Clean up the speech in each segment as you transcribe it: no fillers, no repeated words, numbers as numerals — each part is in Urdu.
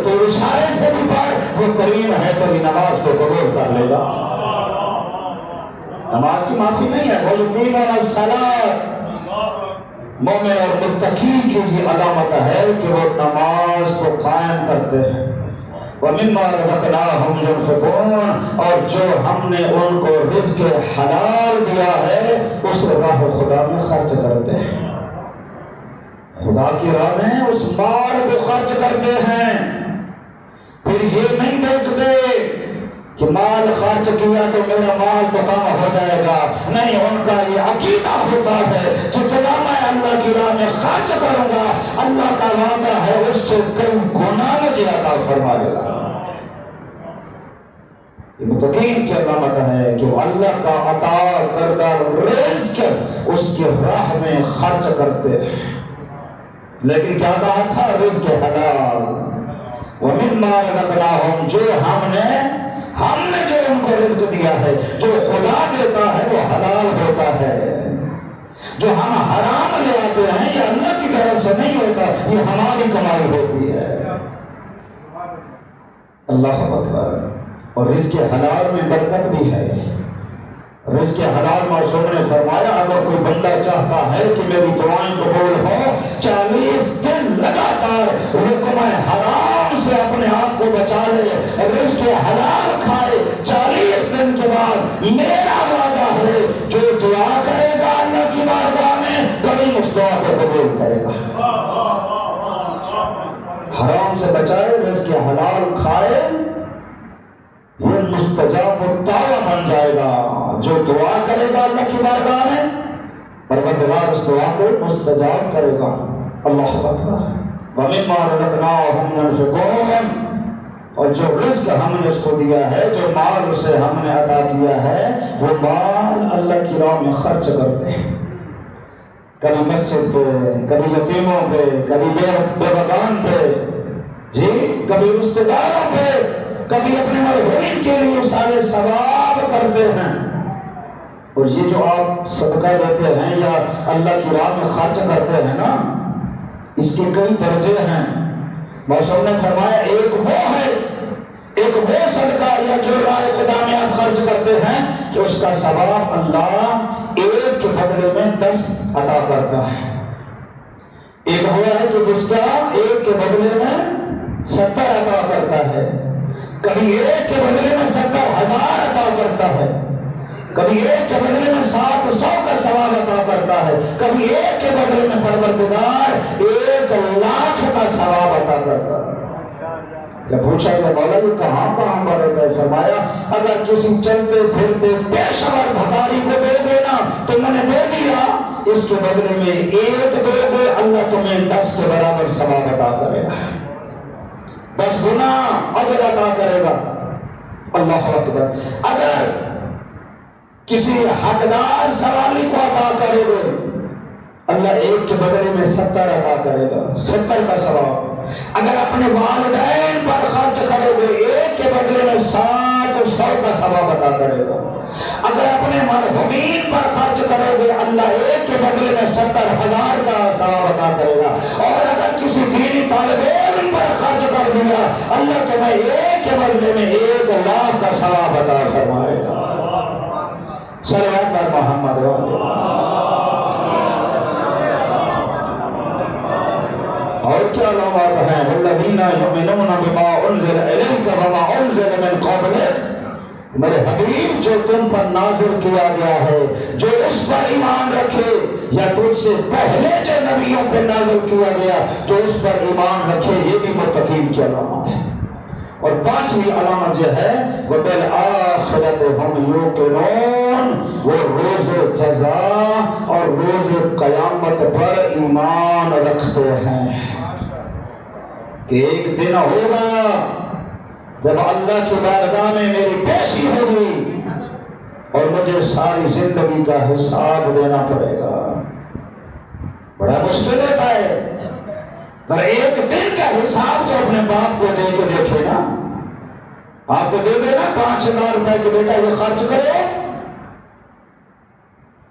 تو اشارے سے بھی پڑھ، وہ کریم ہے تیری نماز کو قبول کر لے گا۔ نماز کی معافی نہیں ہے، وہ یقیمون الصلاۃ، مومن اور متقی کی یہ علامت ہے کہ وہ نماز کو قائم کرتے ہیں۔ وَمِمَّا رَزَقْنَاهُمْ يُنْفِقُونَ، اور جو ہم نے ان کو رزق حلال دیا ہے اس راہ خدا میں خرچ کرتے ہیں، خدا کی راہ میں اس مال کو خرچ کرتے ہیں۔ پھر یہ نہیں دیکھتے کہ مال خرچ کیا تو میرا مال تو کم ہو جائے گا، نہیں، ان کا یہ عقیدہ ہوتا ہے جتنا میں اللہ کی راہ میں خرچ کروں گا اللہ کا وعدہ ہے اس سے کئی گنا مجھے عطا فرمائے گا۔ یہ متقین کی علامت ہے کہ وہ اللہ کا عطا کردہ رزق اس کی راہ میں خرچ کرتے ہیں۔ لیکن کیا کہا تھا؟ رزق حلال، وَمِمَّا رَزَقْنَاهُمْ، جو ہم نے جو ان کو رزق دیا ہے، جو خدا دیتا ہے وہ حلال ہوتا ہے۔ جو ہم حرام لے آتے ہیں یہ اللہ کی طرف سے نہیں ہوتا، یہ ہماری کمائی ہوتی ہے۔ اللہ اکبر۔ اور رزق حلال میں برکت بھی ہے۔ رزق حلال معصوم نے فرمایا اگر کوئی بندہ چاہتا ہے کہ میری دعائیں قبول ہو، 40 دن لگاتار رقم حرام سے اپنے آپ کو بچا لے، رزق حلال کھائے، 40 دن کے بعد میرا وعدہ ہے جو دعا کرے گا اللہ کی بارگاہ میں کریم اس دعا کو قبول کرے گا۔ حرام سے بچائے، رزق حلال کھائے، یہ مستجاب الدعوہ بن جائے گا۔ جو دعا کرے گا اللہ کی بارگاہ میں پروردگار اس دعا کو مستجاب کرے گا۔ اللہ اکبر۔ وَمِمَّا رَزَقْنَاهُمْ يُنْفِقُونَ، اور جو رزق ہم نے اس کو دیا ہے، جو مال اسے ہم نے عطا کیا ہے، وہ مال اللہ کی راہ میں خرچ کرتے ہیں۔ کبھی مسجد پہ، کبھی یتیموں پہ، کبھی بے بغان پہ، جی، کبھی رشتہ داروں پہ، کبھی اپنے مرحومین کے لیے سارے ثواب کرتے ہیں۔ اور یہ جو آپ صدقہ دیتے ہیں یا اللہ کی راہ میں خرچ کرتے ہیں نا، اس کے کئی درجے ہیں۔ موسم نے فرمایا ایک وہ صدقہ یا جو راہ خدا میں آپ خرچ کرتے ہیں کہ اس کا ثواب اللہ ایک کے بدلے میں 10 عطا کرتا ہے۔ ایک وہ ہے کہ جس کا ایک کے بدلے میں 70 عطا کرتا ہے، کبھی ایک کے بدلے میں 70,000 عطا کرتا ہے، کبھی ایک کے بدلے میں 700 کا ثواب عطا کرتا ہے، کبھی ایک کے بدلے میں پروردگار 1,00,000 کا ثواب عطا کرتا ہے۔ جب پوچھا کہ مولا یہ کہاں پر رہتا ہے، فرمایا اگر کسی چلتے پھرتے پیشور بھکاری کو دے دینا تو میں نے دے دیا، اس کے بدلے میں 1 دے دے، اللہ تمہیں 10 کے برابر ثواب عطا کرے گا، 10 گنا اجر عطا کرے گا۔ اللہ اکبر۔ اگر کسی حقدار سوالی کو عطا کرے گا اللہ 1 کے بدلے میں 70 عطا کرے گا، 70 کا ثواب۔ اگر اپنے والدین پر خرچ کرے گا 1 کے بدلے میں 700 کا ثواب عطا کرے گا۔ اگر اپنے مرحومین پر خرچ کرے گا اللہ 1 کے بدلے میں 70,000 کا ثواب عطا کرے گا۔ اور اگر کسی دینی طالب علم پر خرچ کر دیا اللہ تمہیں 1 کے بدلے میں 1,00,000 کا ثواب عطا فرمائے گا۔ صلوات بر محمد اور کیا علامات ہیں؟ والذین یؤمنون بما انزل الیک وما انزل من قبلک، میرے حبیب جو تم پر نازل کیا گیا ہے، جو اس پر ایمان رکھے، یا تجھ سے پہلے جو نبیوں پہ نازل کیا گیا جو اس پر ایمان رکھے، یہ بھی متقین کی علامات ہے۔ اور 5ویں علامت یہ ہے وَبِالْآخِرَةِ هُمْ يُوقِنُونَ، وہ روز جزا اور روز قیامت پر ایمان رکھتے ہیں کہ ایک دن ہوگا جب اللہ کی بارگاہ میں میری پیشی ہوگی اور مجھے ساری زندگی کا حساب دینا پڑے گا۔ بڑا مشکل ہوتا ہے، پر ایک دن کا حساب تو اپنے باپ کو دے کے دیکھے نا، آپ کو دے دینا 5,000 روپے کہ بیٹا یہ خرچ کرو،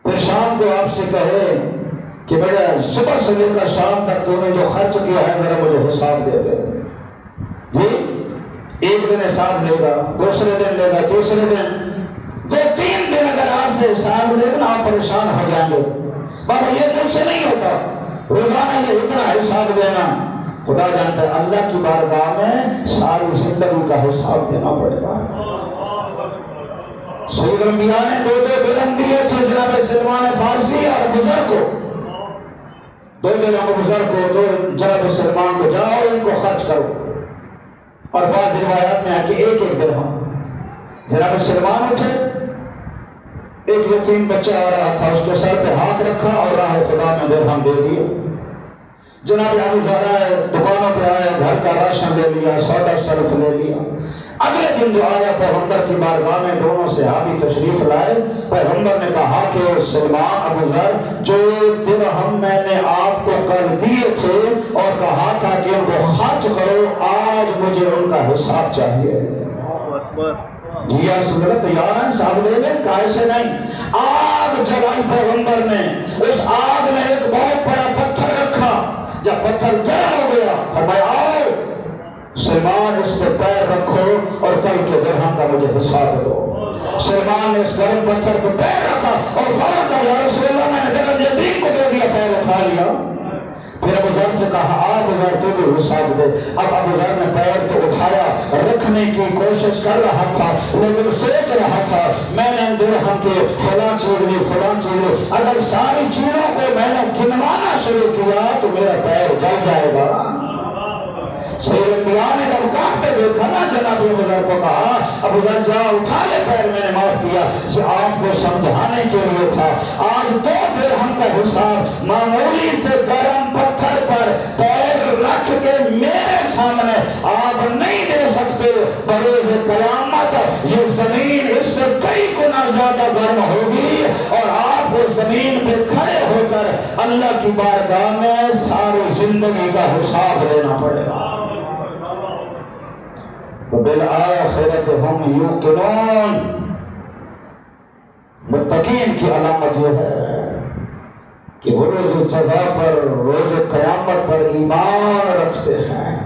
پھر شام کو آپ سے کہے کہ بیٹا صبح سے لے کر شام تک تو نے جو خرچ کیا ہے ذرا مجھے حساب دے دے، ایک دن حساب لے گا، دوسرے دن لے گا، تیسرے دن، 2-3 دن اگر آپ سے حساب لے گا آپ پریشان ہو جائیں گے۔ بابا یہ مجھ سے نہیں ہوتا روزانہ یہ اتنا حساب دینا، خدا جانتا ہے اللہ کی بارگاہ میں ساری زندگی کا حساب دینا پڑے گا۔ سید الانبیاء نے 2 درہم دیے تھے جناب سلمان فارسی اور ابو ذر کو، 2 درہم ابو ذر کو، 2 جناب سلمان کو، جاؤ ان کو خرچ کرو۔ اور بعض روایات میں ہے کہ 1 درہم۔ جناب سلمان اٹھے، ایک یتیم بچہ آ رہا تھا، اس کے سر پہ ہاتھ رکھا اور راہ خدا میں درہم دے دیے۔ جناب ابو ذر آئے، دکانوں پہ آئے، گھر کا راشن لے لیا، سودا صرف لے لیا۔ اگلے دن جو آیا پیغمبر کی بارگاہ میں دونوں صحابی تشریف لائے، پیغمبر نے کہا کہ سلمان ابو ذر جو درہم میں نے آپ کو کل دیے تھے اور کہا تھا کہ ان کو خرچ کرو، آج مجھے ان کا حساب چاہیے۔ جی یا رسول اللہ تیار ہیں صاحب لے لیں، کائے سے نہیں۔ آگ جلائی پیغمبر نے، اس آگ میں ایک بہت بڑا پتھر رکھا، جب پتھر گرم ہو گیا فرمایا آؤ سلمان اس پہ پیر رکھو اور کل کے درہم کا مجھے حساب دو۔ سلمان نے اس گرم پتھر پہ پیر رکھا اور فوراً کہا یا رسول اللہ میں نے درہم یتیم کو دے دیا، پیر اٹھا لیا۔ پھر ابو ذر سے کہا ابو ذر تو بھی حساب دے۔ اب ابو ذر نے پیر تو اٹھایا، رکھنے کی کوشش کر رہا تھا لیکن سوچ رہا تھا میں نے درہم کے فلاں چیز لی، فلاں چیز لی، اگر ساری چیزوں کو میں نے گنوانا شروع کیا تو میرا پیر جل جائے گا۔ سید الانبیاء نے جب کاٹتے دیکھا نا جناب ابو ذر کو کہا ابو ذر جا اٹھا لے پیر، میں نے معاف کیا، سے آپ کو سمجھانے کے لیے تھا۔ آج 2 درہم کا حساب معمولی سے گرم پتھر پر پیر رکھ کے میرے سامنے آپ نہیں دے سکتے، بروز قیامت یہ زمین اس سے کئی گنا زیادہ گرم ہوگی اور آپ کو زمین پہ کھڑے ہو کر اللہ کی بارگاہ میں ساری زندگی کا حساب دینا پڑے گا۔ وبالآخرۃ ہم یوقنون، متقین کی علامت یہ ہے کہ وہ روز جزا پر، روز قیامت پر ایمان رکھتے ہیں۔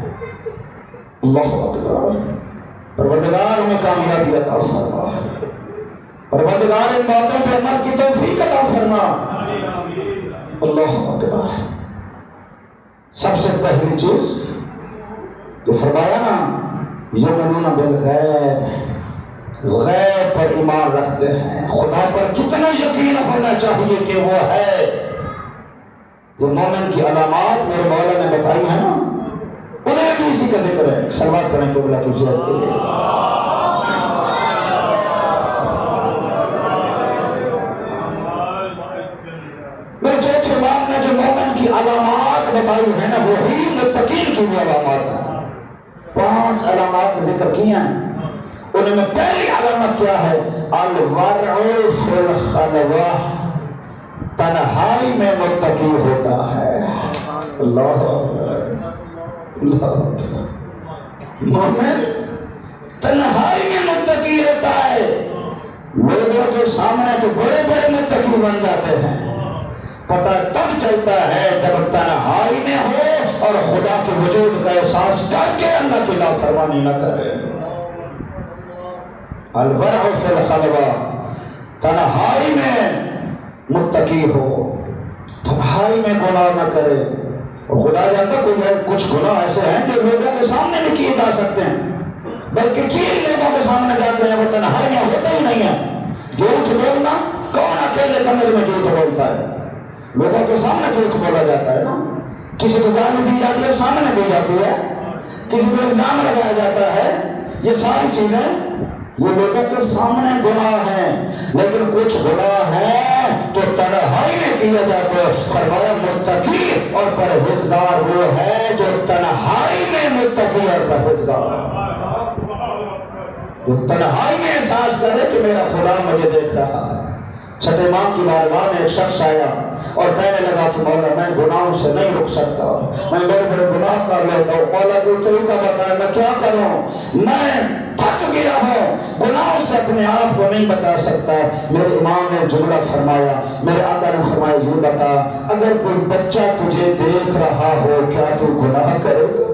اللہ اکبر۔ پروردگار میں کامیابی عطا فرما، پروردگار ان باتوں پر عمل کی توفیق عطا فرما۔ اللہ اکبر۔ سب سے پہلی چیز جو فرمایا نا یؤمنون بالغیب، غیب پر ایمان رکھتے ہیں۔ خدا پر کتنا یقین ہونا چاہیے کہ وہ ہے۔ جو مومن کی علامات میرے مولا نے بتائی ہیں نا، انہیں بھی اسی کا ذکر ہے۔ صلوات پڑھیں قبلہ کی زیارت کے لیے۔ میرے چوتھے امام نے جو مومن کی علامات بتائی ہیں نا، وہی متقین کی بھی علامات ہیں۔ 5 علامات ذکر کی ہیں، ان میں پہلی علامت کیا ہے؟ الورع فی الخلوہ، تنہائی میں متقی ہوتا ہے۔ اللہ مومن تنہائی میں متقی ہوتا ہے۔ لوگوں کے سامنے تو بڑے بڑے متقی بن جاتے ہیں، پتہ تب چلتا ہے جب تنہائی میں ہو اور خدا کے وجود کا احساس کر کے اللہ کی نافرمانی نہ کرے۔ الورع فی الخلوہ، تنہائی میں متقی ہو، تنہائی میں گناہ نہ کرے۔ اور خدا جانتا کوئی کچھ گناہ ایسے ہیں جو لوگوں کے سامنے بھی کیے جا سکتے ہیں، بلکہ کیے لوگوں کے سامنے جاتے ہیں، وہ تنہائی میں ہوتا ہی نہیں ہے۔ جھوٹ بولنا، کون اکیلے کمرے میں جھوٹ بولتا ہے؟ لوگوں کے سامنے جھوٹ بولا جاتا ہے نا، کسی کو گالی دی جاتی ہے سامنے دی جاتی ہے، کسی کو الزام لگایا جاتا ہے، یہ ساری چیزیں یہ لوگوں کے سامنے گناہ ہیں، لیکن کچھ گناہ ہیں جو تنہائی میں کیا جاتا ہے۔ فرمایا متقی اور پرہیزگار وہ ہے جو تنہائی میں متقی اور پرہیزگار، جو تنہائی میں احساس کرے کہ میرا خدا مجھے دیکھ رہا ہے۔ چھٹے امام کی بارگاہ میں ایک شخص آیا اور کہنے لگا کہ مولا میں گناہوں سے نہیں رک سکتا، میں بڑے بڑے گناہ کر لیتا ہوں، مولا کو طریقہ بتایا میں کیا کروں، میں تھک گیا ہوں، گناہوں سے اپنے آپ کو نہیں بچا سکتا۔ میرے امام نے جملہ فرمایا، میرے آقا نے فرمایا یہ بتا اگر کوئی بچہ تجھے دیکھ رہا ہو کیا تو گناہ کرے گا؟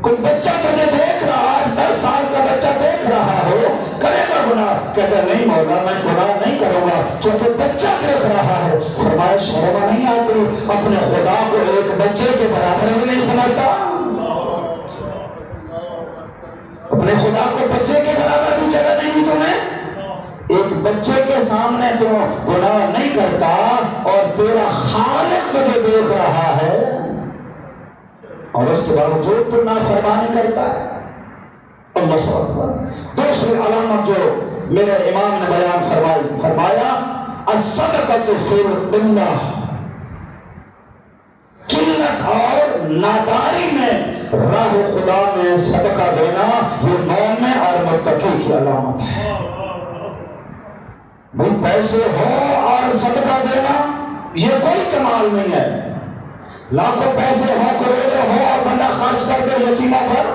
کوئی بچہ تجھے دیکھ رہا، 10 سال کا بچہ دیکھ رہا ہو، کرے گا گناہ؟ کہتا نہیں مولا میں گناہ نہیں کروں گا، چونکہ بچہ دیکھ رہا ہے۔ فرمایا شرم نہیں آتی؟ اپنے خدا کو ایک بچے کے برابر بھی نہیں سمجھتا؟ اپنے خدا کو بچے کے برابر بھی جگہ نہیں دی تمہیں؟ ایک بچے کے سامنے تو گناہ نہیں کرتا اور تیرا خالق تجھے دیکھ رہا ہے اور اس کے باوجود تو نافرمانی کرتا ہے۔ اللہ اکبر۔ دوسری علامت جو میرے امام نے بیان فرمائی، فرمایا الصدقۃ فی القلۃ، قلت اور ناداری میں راہ خدا میں صدقہ دینا یہ مومن اور متقی کی علامت ہے۔ بھئی پیسے ہو اور صدقہ دینا یہ کوئی کمال نہیں ہے، لاکھوں پیسے ہو، کروڑوں ہو اور بندہ خرچ کر دے یتیموں پر،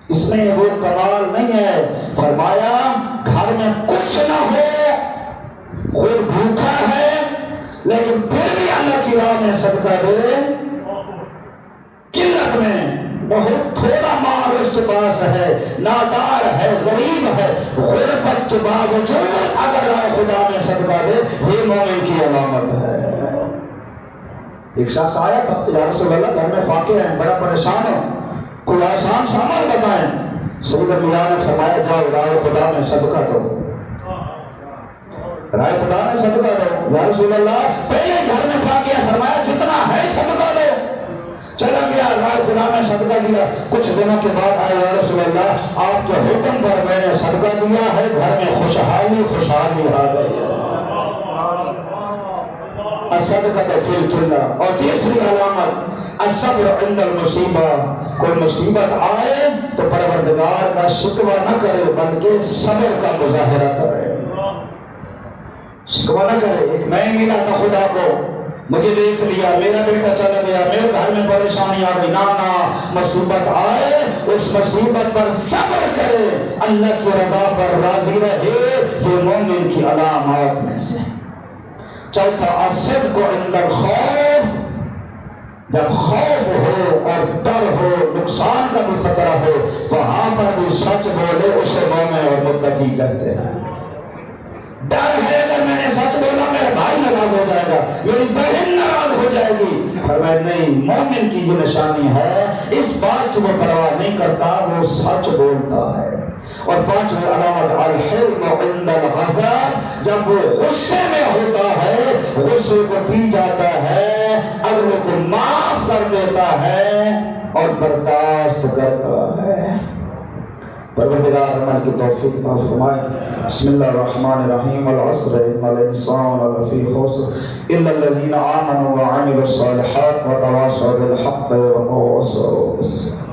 اس میں وہ کمال نہیں ہے۔ فرمایا گھر میں کچھ نہ ہو، خود بھوکا ہے لیکن پھر بھی اللہ کی راہ میں صدقہ دے، قلت میں بہت تھوڑا مال اس کے پاس ہے، نادار ہے، غریب ہے، غربت کے باوجود اگر راہ خدا میں صدقہ دے، یہ مومن کی علامت ہے۔ ایک شخص آیا تھا، یا رسول اللہ گھر میں فاقے ہیں، بڑا پریشان ہو، کوئی آسان سامان بتائیں۔ سید انبیاء نے فرمایا جاؤ راہ خدا میں صدقہ دو، راہ خدا میں صدقہ دو۔ یا رسول اللہ پہلے گھر میں فاقے ہیں، فرمایا جتنا ہے صدقہ دو۔ چلا گیا راہ خدا میں صدقہ دیا، کچھ دنوں کے بعد آئے، یا رسول اللہ آپ کے حکم پر میں نے صدقہ دیا ہے، گھر میں خوشحالی آ گئی ہے۔ الصدقۃ فی القلۃ۔ اور تیسری علامت الصبر عند المصیبہ، کوئی مصیبت آئے تو پروردگار کا شکوہ نہ کرے بلکہ صبر کا مظاہرہ کرے، شکوہ نہ کرے۔ ایک میں ملا تھا خدا کو، مجھے دیکھ لیا، میرا بیٹا چلا گیا، میرے گھر میں پریشانی آ گئی، نانا مصیبت آئے اس مصیبت پر صبر کرے، اللہ کی رضا پر راضی رہے، یہ مومن کی علامات میں سے۔ چوتھا الصدق عند الخوف، جب خوف ہو اور ڈر ہو، نقصان کا بھی خطرہ ہو، وہاں پر بھی سچ بولے، اسے مومن اور متقی کہتے ہیں۔ ڈر ہے اگر میں نے سچ بولا میرا بھائی ناراض ہو جائے گا، میری بہن ناراض ہو جائے گی، فرمایا نہیں، مومن کی یہ نشانی ہے اس بات کی وہ پرواہ نہیں کرتا، وہ سچ بولتا ہے۔ اور پانچویں علامت الحلم عند الغضب، جب وہ غصے میں ہوتا ہے، غصے کو پی جاتا ہے، اگلوں کو معاف کر دیتا ہے اور برداشت کرتا ہے۔ پروردگار ہمارے کی توفیق عطا فرمائے۔ بسم اللہ الرحمن الرحیم۔ والعصر ان الانسان لفی خسر الا الذین آمنوا وعملوا الصالحات وتواصوا بالحق وتواصوا بالصبر۔